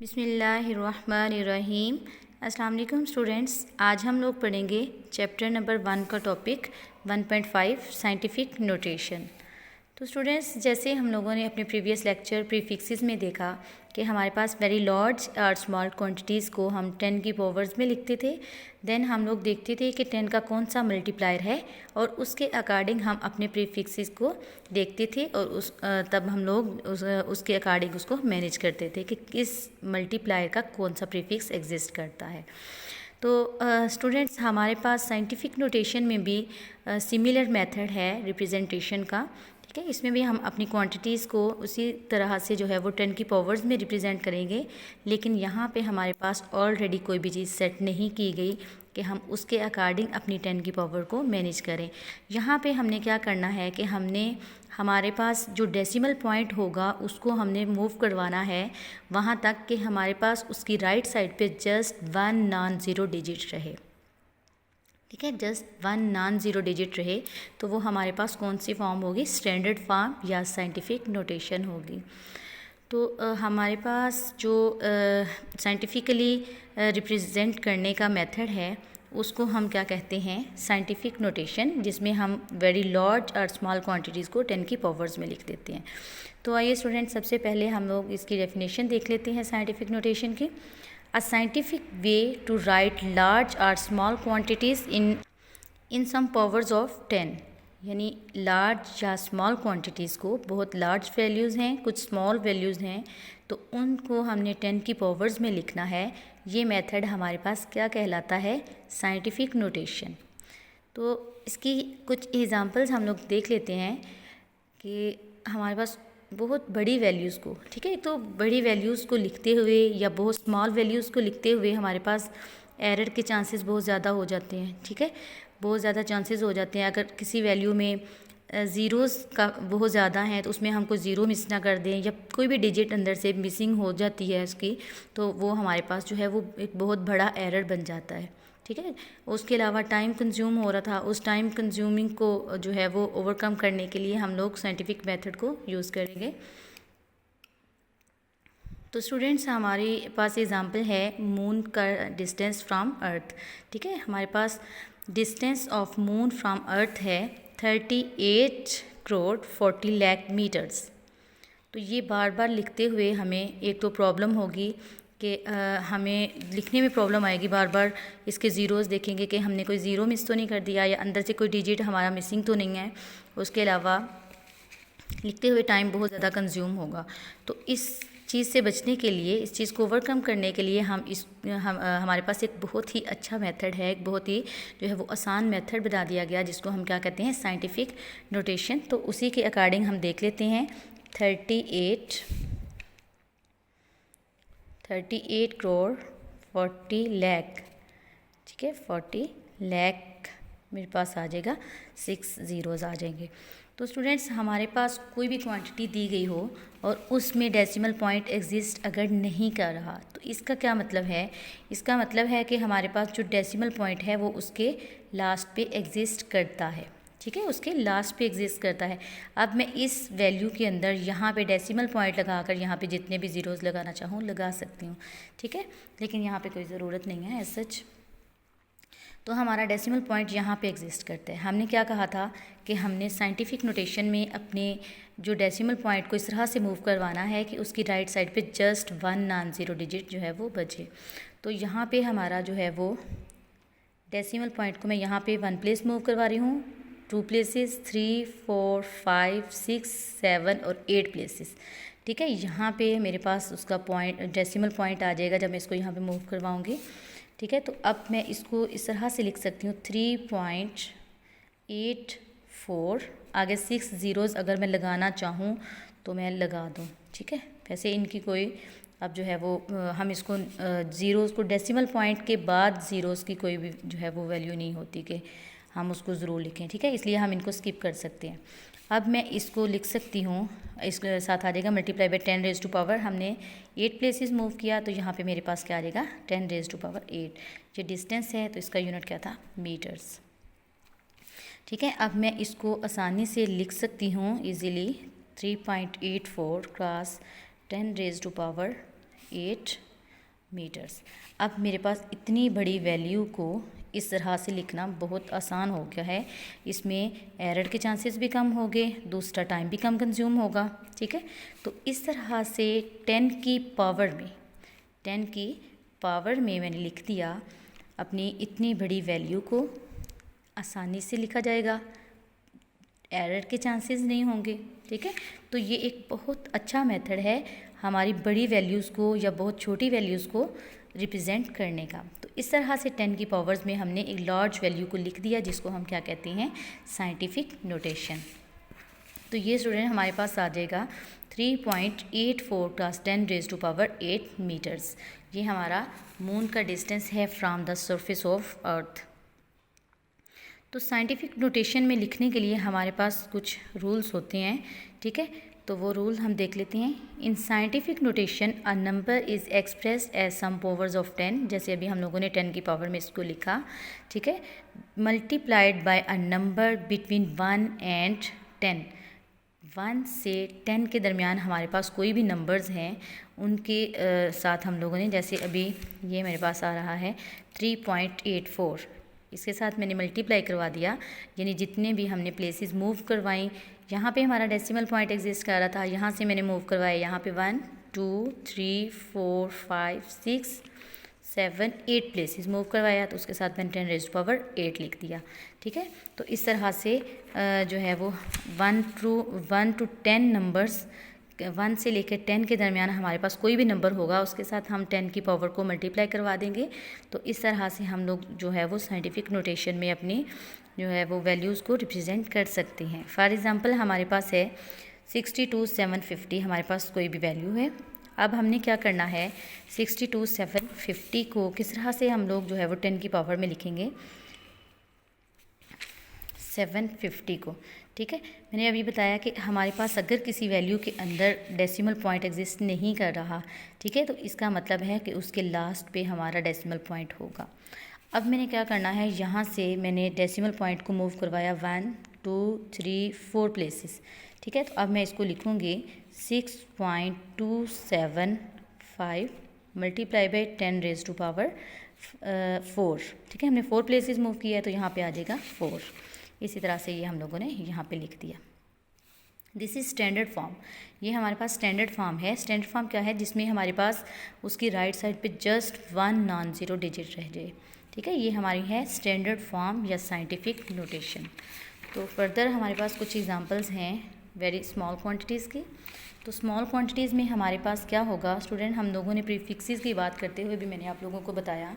बिस्मिल्लाहिर्रहमानिर्रहीम। अस्सलाम वालेकुम स्टूडेंट्स, आज हम लोग पढ़ेंगे चैप्टर नंबर 1 का टॉपिक 1.5 साइंटिफिक नोटेशन। तो स्टूडेंट्स, जैसे हम लोगों ने अपने प्रीवियस लेक्चर प्रीफिक्सेस में देखा कि हमारे पास वेरी लार्ज और स्मॉल क्वांटिटीज़ को हम 10 की पावर्स में लिखते थे। देन हम लोग देखते थे कि 10 का कौन सा मल्टीप्लायर है और उसके अकॉर्डिंग हम अपने प्रीफिक्सेस को देखते थे और तब हम लोग उसके अकॉर्डिंग उसको मैनेज करते थे कि किस मल्टीप्लायर का कौन सा प्रीफिक्स एग्जिस्ट करता है। तो स्टूडेंट्स, हमारे पास साइंटिफिक नोटेशन में भी सिमिलर मेथड है रिप्रेजेंटेशन का। ठीक है, इसमें भी हम अपनी क्वांटिटीज़ को उसी तरह से जो है वो 10 की पावर्स में रिप्रेजेंट करेंगे, लेकिन यहाँ पे हमारे पास ऑलरेडी कोई भी चीज़ सेट नहीं की गई कि हम उसके अकॉर्डिंग अपनी 10 की पावर को मैनेज करें। यहाँ पे हमने क्या करना है कि हमने हमारे पास जो डेसिमल पॉइंट होगा उसको हमने मूव करवाना है वहाँ तक कि हमारे पास उसकी राइट साइड पे जस्ट 1 नॉन ज़ीरो डिजिट रहे। ठीक है, जस्ट 1 नॉन ज़ीरो डिजिट रहे तो वो हमारे पास कौन सी फॉर्म होगी, स्टैंडर्ड फॉर्म या साइंटिफिक नोटेशन होगी। तो हमारे पास जो साइंटिफिकली रिप्रेजेंट करने का मेथड है उसको हम क्या कहते हैं, साइंटिफिक नोटेशन, जिसमें हम वेरी लार्ज और स्मॉल क्वांटिटीज़ को 10 की पावर्स में लिख देते हैं। तो आइए स्टूडेंट, सबसे पहले हम लोग इसकी डेफिनेशन देख लेते हैं साइंटिफिक नोटेशन की। A scientific way to write large or small quantities in some powers of 10, यानी लार्ज या स्मॉल क्वांटिटीज़ को, बहुत लार्ज वैल्यूज़ हैं कुछ स्मॉल वैल्यूज़ हैं तो उनको हमने 10 की पावर्स में लिखना है। ये मेथड हमारे पास क्या कहलाता है, साइंटिफिक नोटेशन। तो इसकी कुछ एग्जांपल्स हम लोग देख लेते हैं कि हमारे पास बहुत बड़ी वैल्यूज़ को, ठीक है, तो बड़ी वैल्यूज़ को लिखते हुए या बहुत स्मॉल वैल्यूज़ को लिखते हुए हमारे पास एरर के चांसेस बहुत ज़्यादा हो जाते हैं। ठीक है, बहुत ज़्यादा चांसेस हो जाते हैं। अगर किसी वैल्यू में ज़ीरोज़ का बहुत ज़्यादा है तो उसमें हम कोई ज़ीरो मिस ना कर दें या कोई भी डिजिट अंदर से मिसिंग हो जाती है उसकी, तो वो हमारे पास जो है वो एक बहुत बड़ा एरर बन जाता है। ठीक है, उसके अलावा टाइम कंज्यूम हो रहा था, उस टाइम कंज्यूमिंग को जो है वो ओवरकम करने के लिए हम लोग साइंटिफिक मेथड को यूज़ करेंगे। तो स्टूडेंट्स, हमारे पास एग्जांपल है मून का डिस्टेंस फ्रॉम अर्थ। ठीक है, हमारे पास डिस्टेंस ऑफ मून फ्रॉम अर्थ है 38 करोड़ 40 लाख मीटर्स। तो ये बार बार लिखते हुए हमें एक तो प्रॉब्लम होगी कि हमें लिखने में प्रॉब्लम आएगी, बार बार इसके ज़ीरोज़ देखेंगे कि हमने कोई ज़ीरो मिस तो नहीं कर दिया या अंदर से कोई डिजिट हमारा मिसिंग तो नहीं है। उसके अलावा लिखते हुए टाइम बहुत ज़्यादा कंज्यूम होगा। तो इस चीज़ से बचने के लिए, इस चीज़ को ओवरकम करने के लिए हमारे पास एक बहुत ही अच्छा मेथड है, एक बहुत ही जो है वो आसान मेथड बता दिया गया जिसको हम क्या कहते हैं, साइंटिफिक नोटेशन। तो उसी के अकॉर्डिंग हम देख लेते हैं 38 करोड़ 40 लाख। ठीक है, 40 लाख मेरे पास आ जाएगा, 6 ज़ीरोज़ आ जाएंगे। तो स्टूडेंट्स, हमारे पास कोई भी क्वांटिटी दी गई हो और उसमें डेसिमल पॉइंट एग्जिस्ट अगर नहीं कर रहा तो इसका क्या मतलब है, इसका मतलब है कि हमारे पास जो डेसिमल पॉइंट है वो उसके लास्ट पे एग्जिस्ट करता है। ठीक है, उसके लास्ट पे एग्जिस्ट करता है। अब मैं इस वैल्यू के अंदर यहाँ पे डेसिमल पॉइंट लगाकर यहाँ पे जितने भी ज़ीरोज़ लगाना चाहूँ लगा सकती हूँ। ठीक है, लेकिन यहाँ पे कोई ज़रूरत नहीं है एज सच। तो हमारा डेसिमल पॉइंट यहाँ पे एग्जिस्ट करता है। हमने क्या कहा था कि हमने साइंटिफिक नोटेशन में अपने जो डेसिमल पॉइंट को इस तरह से मूव करवाना है कि उसकी राइट साइड पे जस्ट 1 नॉन ज़ीरो डिजिट जो है वो बचे। तो यहाँ पे हमारा जो है वो डेसिमल पॉइंट को मैं यहाँ पे 1 प्लेस मूव करवा रही हूँ, 2 प्लेसेस, 3, 4, 5, 6, 7 और 8 प्लेसेस। ठीक है, यहाँ पे मेरे पास उसका पॉइंट, डेसिमल पॉइंट आ जाएगा जब मैं इसको यहाँ पे मूव करवाऊँगी। ठीक है, तो अब मैं इसको इस तरह से लिख सकती हूँ 3.84, आगे 6 ज़ीरोज़ अगर मैं लगाना चाहूँ तो मैं लगा दूँ। ठीक है, वैसे इनकी कोई अब जो है वो हम इसको ज़ीरोज़ को, डेसिमल पॉइंट के बाद ज़ीरोज़ की कोई भी जो है वो वैल्यू नहीं होती कि हम उसको ज़रूर लिखें। ठीक है, इसलिए हम इनको स्किप कर सकते हैं। अब मैं इसको लिख सकती हूँ, इसके साथ आ जाएगा multiply by 10 raise to power, हमने 8 प्लेसेस मूव किया तो यहाँ पे मेरे पास क्या आ जाएगा, 10 रेज़ टू पावर 8। ये डिस्टेंस है तो इसका यूनिट क्या था, मीटर्स। ठीक है, अब मैं इसको आसानी से लिख सकती हूँ easily, 3.84 cross 10 raise to power 8 metres. अब मेरे पास इतनी बड़ी वैल्यू को इस तरह से लिखना बहुत आसान हो गया है। इसमें एरर के चांसेस भी कम हो गए, दूसरा टाइम भी कम कंज्यूम होगा। ठीक है, तो इस तरह से 10 की पावर में मैंने लिख दिया। अपनी इतनी बड़ी वैल्यू को आसानी से लिखा जाएगा, एरर के चांसेस नहीं होंगे। ठीक है, तो ये एक बहुत अच्छा मेथड है हमारी बड़ी वैल्यूज़ को या बहुत छोटी वैल्यूज़ को रिप्रेजेंट करने का। तो इस तरह से 10 की पावर्स में हमने एक लार्ज वैल्यू को लिख दिया, जिसको हम क्या कहते हैं, साइंटिफिक नोटेशन। तो ये स्टूडेंट हमारे पास आ जाएगा 3.84 + 10⁻⁸ मीटर्स। ये हमारा मून का डिस्टेंस है from the surface of earth. तो साइंटिफिक नोटेशन में लिखने के लिए हमारे पास कुछ रूल्स होते हैं। ठीक है, तो वो रूल हम देख लेते हैं। In scientific notation a number is expressed as some powers of 10, जैसे अभी हम लोगों ने 10 की पावर में इसको लिखा। ठीक है, multiplied by a number between 1 and 10। 1 से 10 के दरमियान हमारे पास कोई भी नंबर्स हैं उनके साथ हम लोगों ने, जैसे अभी ये मेरे पास आ रहा है 3.84, इसके साथ मैंने मल्टीप्लाई करवा दिया, यानी जितने भी हमने प्लेसेस मूव करवाई, यहाँ पे हमारा डेसिमल पॉइंट एग्जिस्ट कर रहा था, यहाँ से मैंने मूव करवाया, यहाँ पे 1 2 3 4 5 6 7 8 प्लेसेस मूव करवाया, तो उसके साथ मैंने 10⁻8 लिख दिया। ठीक है, तो इस तरह से जो है वो 1 to 10 नंबर्स, 1 से लेकर 10 के दरमियान हमारे पास कोई भी नंबर होगा, उसके साथ हम 10 की पावर को मल्टीप्लाई करवा देंगे। तो इस तरह से हम लोग जो है वो साइंटिफिक नोटेशन में अपनी जो है वो वैल्यूज़ को रिप्रेजेंट कर सकते हैं। फॉर एग्ज़ाम्पल हमारे पास है 62,750, हमारे पास कोई भी वैल्यू है। अब हमने क्या करना है, 62,750 को किस तरह से हम लोग जो है वो 10 की पावर में लिखेंगे, 750 को। ठीक है, मैंने अभी बताया कि हमारे पास अगर किसी वैल्यू के अंदर डेसिमल पॉइंट एग्जिस्ट नहीं कर रहा, ठीक है, तो इसका मतलब है कि उसके लास्ट पे हमारा डेसिमल पॉइंट होगा। अब मैंने क्या करना है, यहाँ से मैंने डेसिमल पॉइंट को मूव करवाया 1 2 3 4 प्लेसेस। ठीक है, तो अब मैं इसको लिखूँगी 6.275 मल्टीप्लाई बाई 10⁻⁴। ठीक है, हमने 4 प्लेसेस मूव किया है, तो यहाँ पे आ जाएगा 4। इसी तरह से ये हम लोगों ने यहाँ पे लिख दिया। This is standard form. ये हमारे पास स्टैंडर्ड फॉर्म है। स्टैंडर्ड फॉर्म क्या है, जिसमें हमारे पास उसकी राइट साइड पे जस्ट 1 नॉन ज़ीरो डिजिट रह जाए। ठीक है, ये हमारी है स्टैंडर्ड फॉर्म या साइंटिफिक नोटेशन। तो फर्दर हमारे पास कुछ एग्जांपल्स हैं वेरी स्मॉल क्वांटिटीज़ की। तो स्मॉल क्वांटिटीज़ में हमारे पास क्या होगा स्टूडेंट, हम लोगों ने प्रीफिक्सेस की बात करते हुए भी मैंने आप लोगों को बताया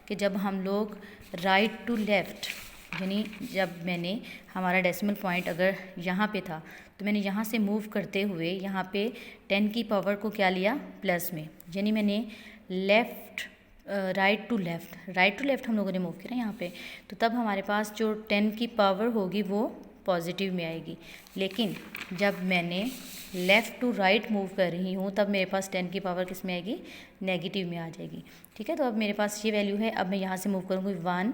कि जब हम लोग राइट टू लेफ़्ट, यानी जब मैंने हमारा डेसिमल पॉइंट अगर यहाँ पे था, तो मैंने यहाँ से मूव करते हुए यहाँ पे 10 की पावर को क्या लिया, प्लस में, यानी मैंने राइट टू लेफ़्ट हम लोगों ने मूव किया यहाँ पे, तो तब हमारे पास जो 10 की पावर होगी वो पॉजिटिव में आएगी। लेकिन जब मैंने लेफ़्ट टू राइट मूव कर रही हूँ, तब मेरे पास 10 की पावर किस में आएगी, नेगेटिव में आ जाएगी। ठीक है, तो अब मेरे पास ये वैल्यू है। अब मैं यहाँ से मूव करूँगी 1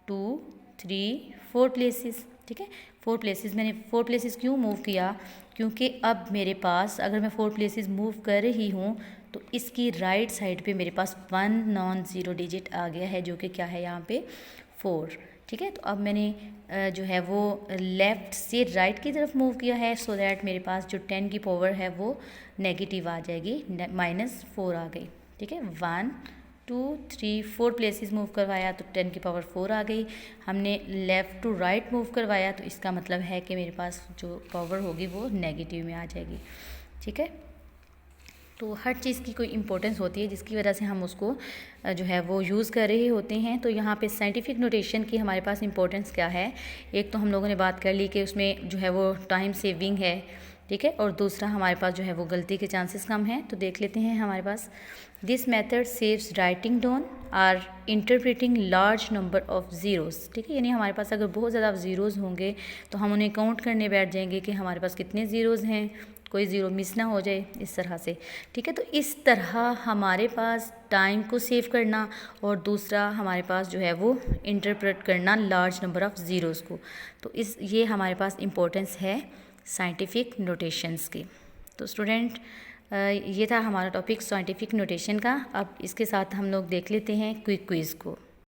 2 3 4 प्लेसेस। ठीक है, 4 प्लेसेस, मैंने 4 प्लेसेस क्यों मूव किया, क्योंकि अब मेरे पास अगर मैं 4 प्लेसेस मूव कर रही हूँ तो इसकी राइट साइड पे मेरे पास 1 नॉन ज़ीरो डिजिट आ गया है, जो कि क्या है यहाँ पे 4। ठीक है, तो अब मैंने जो है वो लेफ़्ट से राइट की तरफ मूव किया है, सो दैट मेरे पास जो 10 की पावर है वो नेगेटिव आ जाएगी, -4 आ गई। ठीक है, 1 2 3 4 प्लेसेस मूव करवाया तो 10 की पावर 4 आ गई। हमने लेफ़्ट टू राइट मूव करवाया, तो इसका मतलब है कि मेरे पास जो पावर होगी वो नेगेटिव में आ जाएगी। ठीक है, तो हर चीज़ की कोई इम्पोर्टेंस होती है जिसकी वजह से हम उसको जो है वो यूज़ कर रहे होते हैं। तो यहाँ पे साइंटिफिक नोटेशन की हमारे पास इम्पोर्टेंस क्या है, एक तो हम लोगों ने बात कर ली कि उसमें जो है वो टाइम सेविंग है। ठीक है, और दूसरा हमारे पास जो है वो गलती के चांसेस कम हैं। तो देख लेते हैं हमारे पास, this method saves writing down or interpreting large number of zeros. ठीक है, यानी हमारे पास अगर बहुत ज़्यादा ज़ीरोज़ होंगे तो हम उन्हें काउंट करने बैठ जाएंगे कि हमारे पास कितने ज़ीरोज़ हैं, कोई ज़ीरो मिस ना हो जाए, इस तरह से। ठीक है, तो इस तरह हमारे पास टाइम को सेव करना और दूसरा हमारे पास जो है वो इंटरप्रेट करना लार्ज नंबर ऑफ़ ज़ीरोज़ को। तो ये हमारे पास इम्पोर्टेंस है साइंटिफिक नोटेशंस की। तो स्टूडेंट ये था हमारा टॉपिक साइंटिफिक नोटेशन का। अब इसके साथ हम लोग देख लेते हैं क्विक क्विज़ को।